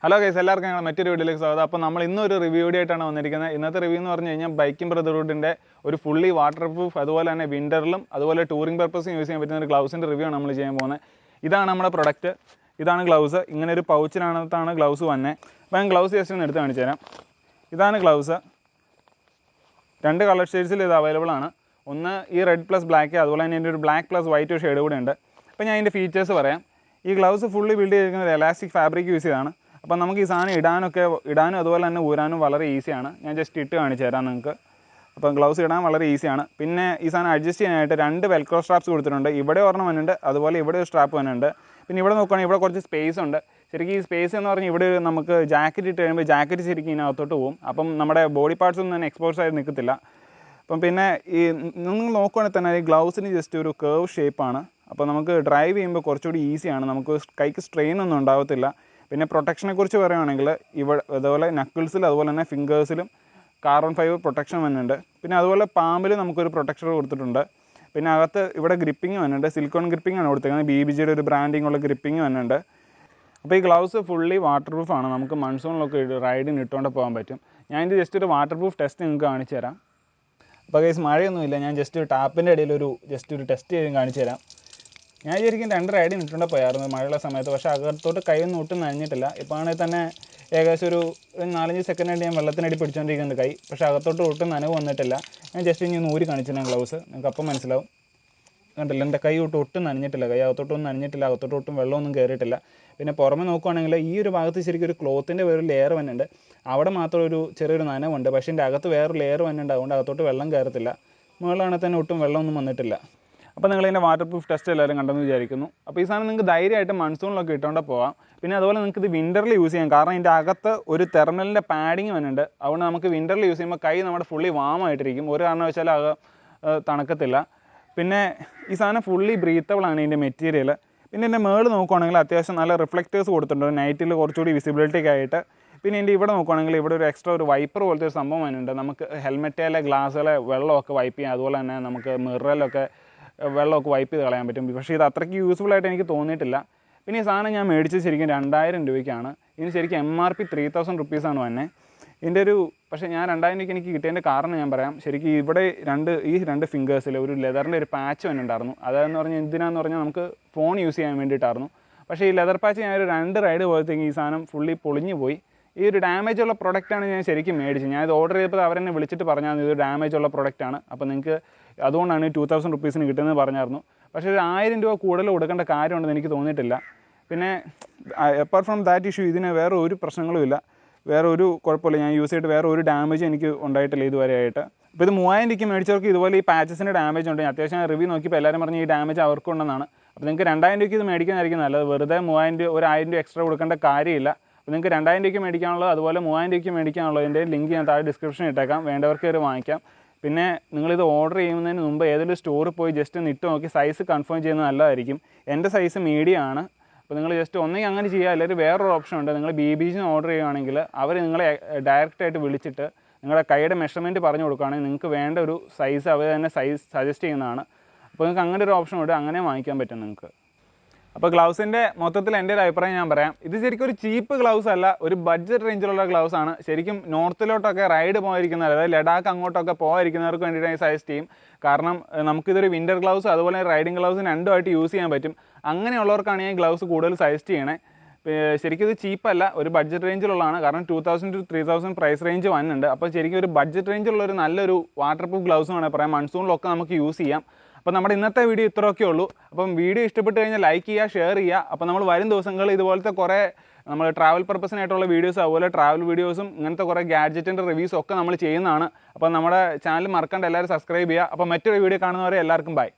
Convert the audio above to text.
Hello guys, എല്ലാവർക്കും ഞങ്ങൾ മറ്റൊരു വീഡിയോയിലേക്ക് സ്വാഗതം. അപ്പോൾ നമ്മൾ ഇന്നൊരു റിവ്യൂ വീഡിയോ ആയിട്ടാണ് വന്നിരിക്കുന്നത്. ഇന്നത്തെ റിവ്യൂ എന്ന് പറഞ്ഞു കഴിഞ്ഞാൽ ബൈക്കിംഗ് ബ്രദർഹുഡിൻ്റെ ഒരു ഫുള്ളി വാട്ടർ പ്രൂഫ്, അതുപോലെ തന്നെ വിൻ്ററിലും അതുപോലെ ടൂറിംഗ് പർപ്പസും യൂസ് ചെയ്യാൻ പറ്റുന്ന ഒരു ഗ്ലൗസിൻ്റെ റിവ്യൂ ആണ് നമ്മൾ ചെയ്യാൻ പോകുന്നത്. ഇതാണ് നമ്മുടെ പ്രൊഡക്റ്റ്, ഇതാണ് ഗ്ലൗസ്. ഇങ്ങനെ ഒരു പൗച്ചിനകത്താണ് ഗ്ലൗസ് വന്നത്. അപ്പോൾ ഞാൻ ഗ്ലൗസ് ജസ്റ്റ് ഒന്ന് എടുത്ത് കാണിച്ചു തരാം. ഇതാണ് ഗ്ലൗസ്. 2 കളർ ഷെയ്ഡ്സിൽ ഇത് അവൈലബിൾ ആണ്. ഒന്ന് ഈ റെഡ് പ്ലസ് ബ്ലാക്ക്, അതുപോലെ തന്നെ ഇതിൻ്റെ ഒരു ബ്ലാക്ക് പ്ലസ് വൈറ്റ് ഷെയ്ഡ് കൂടെ ഉണ്ട്. അപ്പോൾ ഞാൻ ഇതിൻ്റെ ഫീച്ചേഴ്സ് പറയാം. ഈ ഗ്ലൗസ് ഫുള്ളി ബിൽഡ് ചെയ്തിരിക്കുന്നത് ഒരു എലാസ്റ്റിക് ഫാബ്രിക് യൂസ് ചെയ്താണ്. അപ്പോൾ നമുക്ക് ഈ സാധനം ഇടാനും അതുപോലെ തന്നെ ഊരാനും വളരെ ഈസിയാണ്. ഞാൻ ജസ്റ്റ് ഇട്ട് കാണിച്ചു തരാം നിങ്ങൾക്ക്. അപ്പോൾ ഗ്ലൗസ് ഇടാൻ വളരെ ഈസിയാണ്. പിന്നെ ഈ സാധനം അഡ്ജസ്റ്റ് ചെയ്യാനായിട്ട് 2 വെൽക്രോ സ്ട്രാപ്സ് കൊടുത്തിട്ടുണ്ട്. ഇവിടെ ഒരെണ്ണം വന്നിട്ടുണ്ട്, അതുപോലെ ഇവിടെ ഒരു സ്ട്രാപ്പ് വന്നിട്ടുണ്ട്. പിന്നെ ഇവിടെ നോക്കുകയാണെങ്കിൽ ഇവിടെ കുറച്ച് സ്പേസ് ഉണ്ട്. ശരിക്കും ഈ സ്പേസ് എന്ന് പറഞ്ഞാൽ ഇവിടെ നമുക്ക് ജാക്കറ്റ് ഇട്ട് കഴിയുമ്പോൾ ജാക്കറ്റ് ശരിക്കും ഇതിനകത്തോട്ട് പോകും. അപ്പം നമ്മുടെ ബോഡി പാർട്സ് ഒന്നും തന്നെ എക്സ്പോസ് ആയി നിൽക്കത്തില്ല. അപ്പം പിന്നെ ഈ നിങ്ങൾ നോക്കുകയാണെങ്കിൽ തന്നെ ഈ ഗ്ലൗസിന് ജസ്റ്റ് ഒരു കേർവ് ഷേപ്പാണ്. അപ്പോൾ നമുക്ക് ഡ്രൈവ് ചെയ്യുമ്പോൾ കുറച്ചുകൂടി ഈസിയാണ്. നമുക്ക് കൈക്ക് സ്ട്രെയിൻ ഒന്നും ഉണ്ടാകത്തില്ല. പിന്നെ പ്രൊട്ടക്ഷനെ കുറിച്ച് പറയുകയാണെങ്കിൽ അതുപോലെ നക്കിൾസിൽ അതുപോലെ തന്നെ ഫിംഗേഴ്സിലും കാർബൺ ഫൈബർ പ്രൊട്ടക്ഷൻ വന്നിട്ടുണ്ട്. പിന്നെ അതുപോലെ പാമ്പിൽ നമുക്കൊരു പ്രൊട്ടക്ഷൻ കൊടുത്തിട്ടുണ്ട്. പിന്നെ അകത്ത് ഇവിടെ ഗ്രിപ്പിംഗ് വന്നിട്ടുണ്ട്. സിലിക്കോൺ ഗ്രിപ്പിംഗ് ആണ് കൊടുത്തിരിക്കുന്നത്. BBGയുടെ ഒരു ബ്രാൻഡിങ് ഉള്ള ഗ്രിപ്പിംഗ് വന്നിട്ടുണ്ട്. അപ്പോൾ ഈ ഗ്ലൗസ് ഫുള്ളി വാട്ടർ പ്രൂഫാണ്. നമുക്ക് മൺസൂണിലൊക്കെ റൈഡിന് ഇട്ടുകൊണ്ട് പോകാൻ പറ്റും. ഞാൻ ഇത് ജസ്റ്റ് ഒരു വാട്ടർ പ്രൂഫ് ടെസ്റ്റ് നിങ്ങൾക്ക് കാണിച്ചു തരാം. അപ്പോൾ ഗൈസ്, മഴയൊന്നുമില്ല. ഞാൻ ജസ്റ്റ് ടാപ്പിൻ്റെ ഇടയിൽ ജസ്റ്റ് ഒരു ടെസ്റ്റ് ചെയ്ത് കാണിച്ചു തരാം. ഞാൻ ശരിക്കും 2 റൈഡിന് ഇട്ടുകൊണ്ട് പോയായിരുന്നു മഴയുള്ള സമയത്ത്. പക്ഷേ അകത്തോട്ട് കൈയൊന്നും ഒട്ടും നനഞ്ഞിട്ടില്ല. ഇപ്പോൾ ആണെങ്കിൽ തന്നെ ഏകദേശം ഒരു 4-5 സെക്കൻഡ് ഞാൻ വെള്ളത്തിനടി പിടിച്ചുകൊണ്ടിരിക്കുന്നുണ്ട് കൈ. പക്ഷേ അകത്തോട്ട് ഒട്ടും നനവ് വന്നിട്ടില്ല. ഞാൻ ജസ്റ്റ് ഇനി ഊരി കാണിച്ചിട്ടാണ് ഗ്ലൗസ്. നിങ്ങൾക്ക് അപ്പം മനസ്സിലാവും. കണ്ടില്ല, എൻ്റെ കൈ ഒട്ടും നനഞ്ഞിട്ടില്ല. കൈ അകത്തോട്ടൊന്നും നനഞ്ഞിട്ടില്ല. അകത്തോട്ടൊട്ടും വെള്ളമൊന്നും കയറിയിട്ടില്ല. പിന്നെ പുറമെ നോക്കുകയാണെങ്കിൽ ഈ ഒരു ഭാഗത്ത് ശരിക്കും ഒരു ക്ലോത്തിൻ്റെ വേറൊരു ലെയർ വന്നിട്ടുണ്ട്. അവിടെ മാത്രം ഒരു ചെറിയൊരു നനവുണ്ട്. പക്ഷേ എൻ്റെ അകത്ത് വേറൊരു ലെയർ വന്നിട്ടുണ്ട്. അതുകൊണ്ട് അകത്തോട്ട് വെള്ളം കയറത്തില്ല. മുകളിലാണെങ്കിൽ തന്നെ ഒട്ടും വെള്ളമൊന്നും വന്നിട്ടില്ല. അപ്പോൾ നിങ്ങളിതിൻ്റെ വാട്ടർ പ്രൂഫ് ടെസ്റ്റ് എല്ലാവരും കണ്ടെന്ന് വിചാരിക്കുന്നു. അപ്പോൾ ഈ സാധനം നിങ്ങൾക്ക് ധൈര്യമായിട്ട് മൺസൂണിലൊക്കെ ഇട്ടുകൊണ്ട് പോകാം. പിന്നെ അതുപോലെ നിങ്ങൾക്ക് ഇത് വിൻ്ററിൽ യൂസ് ചെയ്യാം. കാരണം ഇതിൻ്റെ അകത്ത് ഒരു തെർമലിൻ്റെ പാഡിങ് വന്നിട്ടുണ്ട്. അതുകൊണ്ട് നമുക്ക് വിൻ്ററിൽ യൂസ് ചെയ്യുമ്പോൾ കൈ നമ്മുടെ ഫുള്ളി വാമായിട്ടിരിക്കും. ഒരു കാരണവശാലും തണുക്കത്തില്ല. പിന്നെ ഈ സാധനം ഫുള്ളി ബ്രീത്തബിൾ ആണ് ഇതിൻ്റെ മെറ്റീരിയൽ. പിന്നെ ഇതിൻ്റെ മേളിൽ നോക്കുകയാണെങ്കിൽ അത്യാവശ്യം നല്ല റിഫ്ലക്റ്റേഴ്സ് കൊടുത്തിട്ടുണ്ട്, നൈറ്റിൽ കുറച്ചുകൂടി വിസിബിലിറ്റിക്ക് ആയിട്ട്. പിന്നെ ഇതിൻ്റെ ഇവിടെ നോക്കുകയാണെങ്കിൽ ഇവിടെ ഒരു എക്സ്ട്രാ ഒരു വൈപ്പർ പോലത്തെ ഒരു സംഭവം വന്നിട്ടുണ്ട്. നമുക്ക് ഹെൽമെറ്റിലെ ഗ്ലാസ്സുകളെ വെള്ളമൊക്കെ വൈപ്പ് ചെയ്യാം. അതുപോലെ തന്നെ നമുക്ക് മിററിലൊക്കെ വെള്ളമൊക്കെ വൈപ്പ് ചെയ്ത് കളയാൻ പറ്റും. പക്ഷേ ഇത് അത്രയ്ക്ക് യൂസ്ഫുൾ ആയിട്ട് എനിക്ക് തോന്നിയിട്ടില്ല. പിന്നെ ഈ സാധനം ഞാൻ മേടിച്ചത് ശരിക്കും 2000 രൂപയ്ക്കാണ്. ഇതിന് ശരിക്കും MRP 3000 റുപ്പീസാണ് വന്നത്. ഇതിൻ്റെ പക്ഷേ ഞാൻ 2000 രൂപയ്ക്ക് എനിക്ക് കിട്ടിയതിൻ്റെ കാരണം ഞാൻ പറയാം. ശരിക്കും ഇവിടെ ഈ രണ്ട് ഫിംഗേഴ്സിൽ ഒരു ലെതറിൻ്റെ ഒരു പാച്ച് വന്നിട്ടുണ്ടായിരുന്നു. അതെന്ന് പറഞ്ഞാൽ എന്തിനാന്ന് പറഞ്ഞാൽ നമുക്ക് ഫോൺ യൂസ് ചെയ്യാൻ വേണ്ടിയിട്ടായിരുന്നു. പക്ഷേ ഈ ലെതർ പാച്ച് ഞാൻ ഒരു 2 റൈഡ് പോയത്തേക്ക് ഈ സാധനം ഫുള്ളി പൊളിഞ്ഞു പോയി. ഈ ഒരു ഡാമേജ് ഉള്ള പ്രൊഡക്റ്റാണ് ഞാൻ ശരിക്കും മേടിച്ചത്. ഞാൻ ഇത് ഓർഡർ ചെയ്തപ്പോൾ അവരെന്നെ വിളിച്ചിട്ട് പറഞ്ഞാൽ ഇത് ഡാമേജ് ഉള്ള പ്രൊഡക്റ്റാണ്, അപ്പോൾ നിങ്ങൾക്ക് അതുകൊണ്ടാണ് 2000 റുപ്പീസിന് കിട്ടുന്നത് പറഞ്ഞായിരുന്നു. പക്ഷേ ഒരു 1000 രൂപ കൂടുതൽ കൊടുക്കേണ്ട കാര്യമുണ്ടെന്ന് എനിക്ക് തോന്നിയിട്ടില്ല. പിന്നെ അപ്പാർട്ട് ഫ്രം ദാറ്റ് ഇഷ്യൂ ഇതിന് വേറെ ഒരു പ്രശ്നങ്ങളുമില്ല, വേറെ ഒരു കുഴപ്പമില്ല. ഞാൻ യൂസ് ചെയ്തിട്ട് വേറെ ഒരു ഡാമേജ് എനിക്ക് ഉണ്ടായിട്ടില്ല ഇതുവരെ ആയിട്ട്. അപ്പോൾ ഇത് 3000 രൂപയ്ക്ക് മേടിച്ചവർക്ക് ഇതുപോലെ ഈ പാച്ചസിൻ്റെ ഡാമേജ് ഉണ്ട്. അത്യാവശ്യം റിവ്യൂ നോക്കിയപ്പോൾ എല്ലാവരും പറഞ്ഞ് ഈ ഡാമേജ് അവർക്കുണ്ടെന്നാണ്. അപ്പോൾ നിങ്ങൾക്ക് 2000 രൂപയ്ക്ക് ഇത് മേടിക്കുന്നതായിരിക്കും നല്ലത്. വെറുതെ 3000 രൂപ ഒരു 1000 രൂപ എക്സ്ട്രാ കൊടുക്കേണ്ട കാര്യമില്ല. അപ്പോൾ നിങ്ങൾക്ക് 2000 രൂപയ്ക്ക് മേടിക്കാനുള്ളത് അതുപോലെ 3000 രൂപയ്ക്ക് മേടിക്കാനുള്ളതിൻ്റെ ലിങ്ക് ഞാൻ താഴെ ഡിസ്ക്രിപ്ഷനിൽ ഇട്ടേക്കാം. വേണ്ടവർക്ക് ഇത് വാങ്ങിക്കാം. പിന്നെ നിങ്ങളിത് ഓർഡർ ചെയ്യുന്നതിന് മുമ്പ് ഏതെങ്കിലും സ്റ്റോറിൽ പോയി ജസ്റ്റ് ഒന്ന് ഇട്ട് നോക്കി സൈസ് കൺഫേം ചെയ്യുന്നത് നല്ലതായിരിക്കും. എൻ്റെ സൈസ് മീഡിയം ആണ്. അപ്പോൾ നിങ്ങൾ ജസ്റ്റ് ഒന്നെങ്കിൽ അങ്ങനെ ചെയ്യുക, അല്ലെങ്കിൽ വേറൊരു ഓപ്ഷൻ ഉണ്ട്. നിങ്ങൾ BBG ഓർഡർ ചെയ്യുകയാണെങ്കിൽ അവർ നിങ്ങളെ ഡയറക്റ്റായിട്ട് വിളിച്ചിട്ട് നിങ്ങളുടെ കൈയുടെ മെഷർമെൻറ്റ് പറഞ്ഞു കൊടുക്കുകയാണെങ്കിൽ നിങ്ങൾക്ക് വേണ്ട ഒരു സൈസ് അവർ തന്നെ സൈസ് സജസ്റ്റ് ചെയ്യുന്നതാണ്. അപ്പോൾ നിങ്ങൾക്ക് അങ്ങനെ ഒരു ഓപ്ഷൻ ഉണ്ട്, അങ്ങനെ വാങ്ങിക്കാൻ പറ്റും നിങ്ങൾക്ക്. അപ്പോൾ ഗ്ലൗസിൻ്റെ മൊത്തത്തിൽ എൻ്റെ ഒരു അഭിപ്രായം ഞാൻ പറയാം. ഇത് ശരിക്കും ഒരു ചീപ്പ് ഗ്ലൗസ് അല്ല, ഒരു ബഡ്ജറ്റ് റേഞ്ചിലുള്ള ഗ്ലൗസ് ആണ്. ശരിക്കും നോർത്തിലോട്ടൊക്കെ റൈഡ് പോയിരിക്കുന്നവർ, അതായത് ലഡാക്ക് അങ്ങോട്ടൊക്കെ പോയിരിക്കുന്നവർക്ക് വേണ്ടിയിട്ട് ഞാൻ സജസ്റ്റ് ചെയ്യും. കാരണം നമുക്കിതൊരു വിൻ്റർ ഗ്ലൗസ് അതുപോലെ റൈഡിങ് ഗ്ലൗസ് രണ്ടുമായിട്ട് യൂസ് ചെയ്യാൻ പറ്റും. അങ്ങനെയുള്ളവർക്കാണ് ഈ ഗ്ലൗസ് കൂടുതൽ സജസ്റ്റ് ചെയ്യണേ. ശരിക്കും ഇത് ചീപ്പല്ല, ഒരു ബഡ്ജറ്റ് റേഞ്ചിലുള്ളതാണ്. കാരണം 2000 to 3000 പ്രൈസ് റേഞ്ച് വന്നിട്ടുണ്ട്. അപ്പോൾ ശരിക്കും ഒരു ബഡ്ജറ്റ് റേഞ്ചിലുള്ളൊരു നല്ലൊരു വാട്ടർ പ്രൂഫ് ഗ്ലൗസ് വേണമെങ്കിൽ പറയാം. മൺസൂണിലൊക്കെ നമുക്ക് യൂസ് ചെയ്യാം. അപ്പോൾ നമ്മുടെ ഇന്നത്തെ വീഡിയോ ഇത്രയൊക്കെ ഉള്ളൂ. അപ്പം വീഡിയോ ഇഷ്ടപ്പെട്ട് കഴിഞ്ഞാൽ ലൈക്ക് ചെയ്യുക, ഷെയർ ചെയ്യുക. അപ്പോൾ നമ്മൾ വരും ദിവസങ്ങളിൽ ഇതുപോലത്തെ കുറേ നമ്മൾ ട്രാവൽ പർപ്പസിനായിട്ടുള്ള വീഡിയോസ്, അതുപോലെ ട്രാവൽ വീഡിയോസും ഇങ്ങനത്തെ കുറേ ഗാഡ്ജറ്റിൻ്റെ റിവ്യൂസും ഒക്കെ നമ്മൾ ചെയ്യുന്നതാണ്. അപ്പോൾ നമ്മുടെ ചാനൽ മറക്കാണ്ട് എല്ലാവരും സബ്സ്ക്രൈബ് ചെയ്യുക. അപ്പോൾ മറ്റൊരു വീഡിയോ കാണുന്നവരെ എല്ലാവർക്കും ബൈ.